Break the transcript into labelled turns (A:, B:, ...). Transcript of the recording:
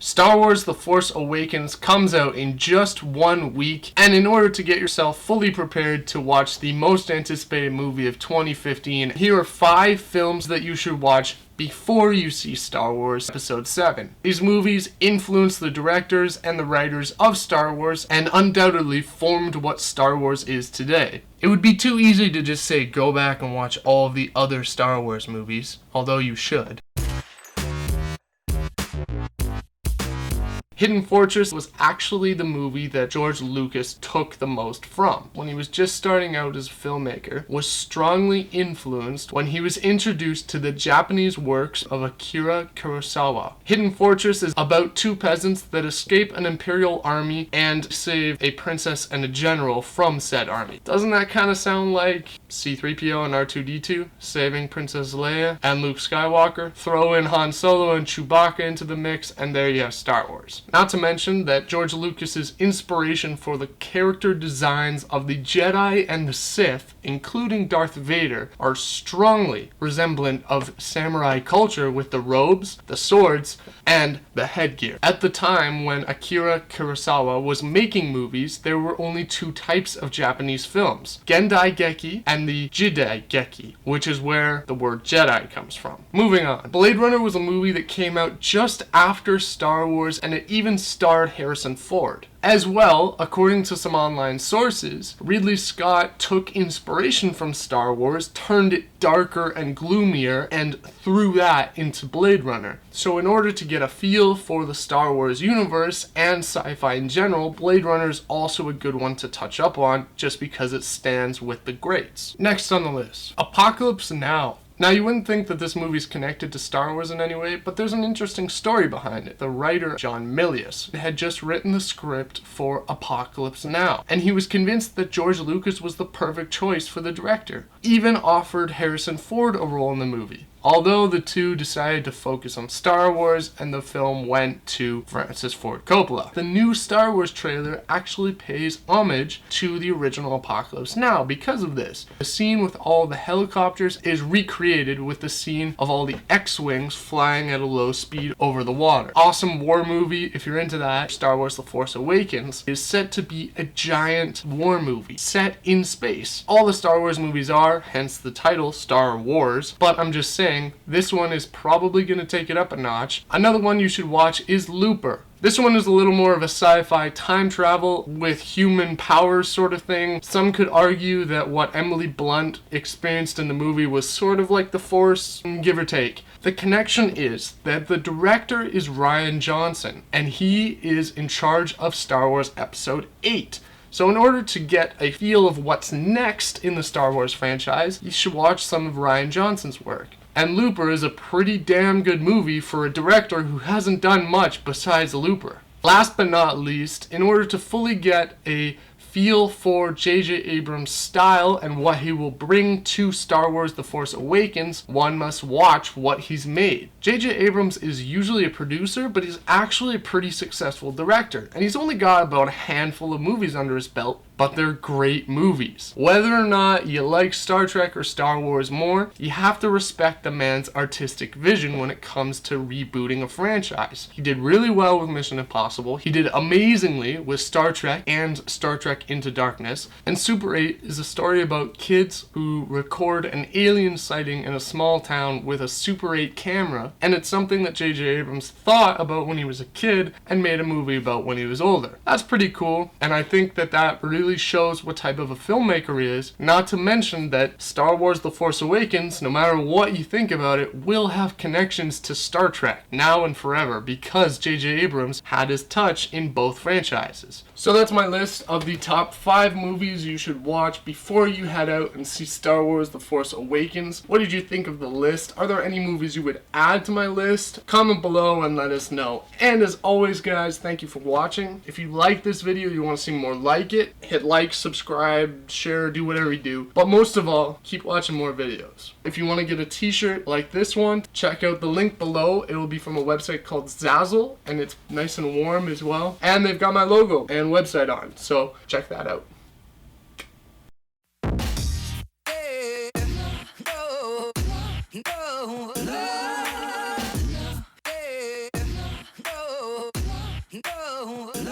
A: Star Wars The Force Awakens comes out in just 1 week, and in order to get yourself fully prepared to watch the most anticipated movie of 2015, here are 5 films that you should watch before you see Star Wars Episode 7. These movies influenced the directors and the writers of Star Wars and undoubtedly formed what Star Wars is today. It would be too easy to just say go back and watch all of the other Star Wars movies, although you should. Hidden Fortress was actually the movie that George Lucas took the most from. When he was just starting out as a filmmaker, was strongly influenced when he was introduced to the Japanese works of Akira Kurosawa. Hidden Fortress is about 2 peasants that escape an imperial army and save a princess and a general from said army. Doesn't that kind of sound like C-3PO and R2-D2 saving Princess Leia and Luke Skywalker? Throw in Han Solo and Chewbacca into the mix, and there you have Star Wars. Not to mention that George Lucas's inspiration for the character designs of the Jedi and the Sith, including Darth Vader, are strongly resemblant of samurai culture with the robes, the swords, and the headgear. At the time when Akira Kurosawa was making movies, there were only 2 types of Japanese films, Gendai Geki and the Jidai Geki, which is where the word Jedi comes from. Moving on. Blade Runner was a movie that came out just after Star Wars, and it even starred Harrison Ford. As well, according to some online sources, Ridley Scott took inspiration from Star Wars, turned it darker and gloomier, and threw that into Blade Runner. So in order to get a feel for the Star Wars universe and sci-fi in general, Blade Runner is also a good one to touch up on just because it stands with the greats. Next on the list, Apocalypse Now. Now, you wouldn't think that this movie's connected to Star Wars in any way, but there's an interesting story behind it. The writer, John Milius, had just written the script for Apocalypse Now, and he was convinced that George Lucas was the perfect choice for the director. Even offered Harrison Ford a role in the movie. Although the two decided to focus on Star Wars and the film went to Francis Ford Coppola. The new Star Wars trailer actually pays homage to the original Apocalypse Now because of this. The scene with all the helicopters is recreated with the scene of all the X-Wings flying at a low speed over the water. Awesome war movie if you're into that. Star Wars The Force Awakens is set to be a giant war movie set in space. All the Star Wars movies are, hence the title Star Wars, but I'm just saying this one is probably going to take it up a notch. Another one you should watch is Looper. This one is a little more of a sci-fi time travel with human powers sort of thing. Some could argue that what Emily Blunt experienced in the movie was sort of like the Force, give or take. The connection is that the director is Rian Johnson, and he is in charge of Star Wars Episode 8. So in order to get a feel of what's next in the Star Wars franchise, you should watch some of Rian Johnson's work. And Looper is a pretty damn good movie for a director who hasn't done much besides Looper. Last but not least, in order to fully get a feel for J.J. Abrams' style and what he will bring to Star Wars The Force Awakens, one must watch what he's made. J.J. Abrams is usually a producer, but he's actually a pretty successful director, and he's only got about a handful of movies under his belt, but they're great movies. Whether or not you like Star Trek or Star Wars more, you have to respect the man's artistic vision when it comes to rebooting a franchise. He did really well with Mission Impossible, he did amazingly with Star Trek and Star Trek Into Darkness, and Super 8 is a story about kids who record an alien sighting in a small town with a Super 8 camera, and it's something that J.J. Abrams thought about when he was a kid and made a movie about when he was older. That's pretty cool, and I think that really shows what type of a filmmaker he is, not to mention that Star Wars The Force Awakens, no matter what you think about it, will have connections to Star Trek, now and forever, because J.J. Abrams had his touch in both franchises. So that's my list of the top 5 movies you should watch before you head out and see Star Wars The Force Awakens. What did you think of the list? Are there any movies you would add to my list? Comment below and let us know. And as always, guys, thank you for watching. If you like this video, you want to see more like it, hit like, subscribe, share, do whatever you do. But most of all, keep watching more videos. If you want to get a t-shirt like this one, check out the link below. It will be from a website called ZAZZLE, and it's nice and warm as well. And they've got my logo and website on, so check that out.
B: No. oh,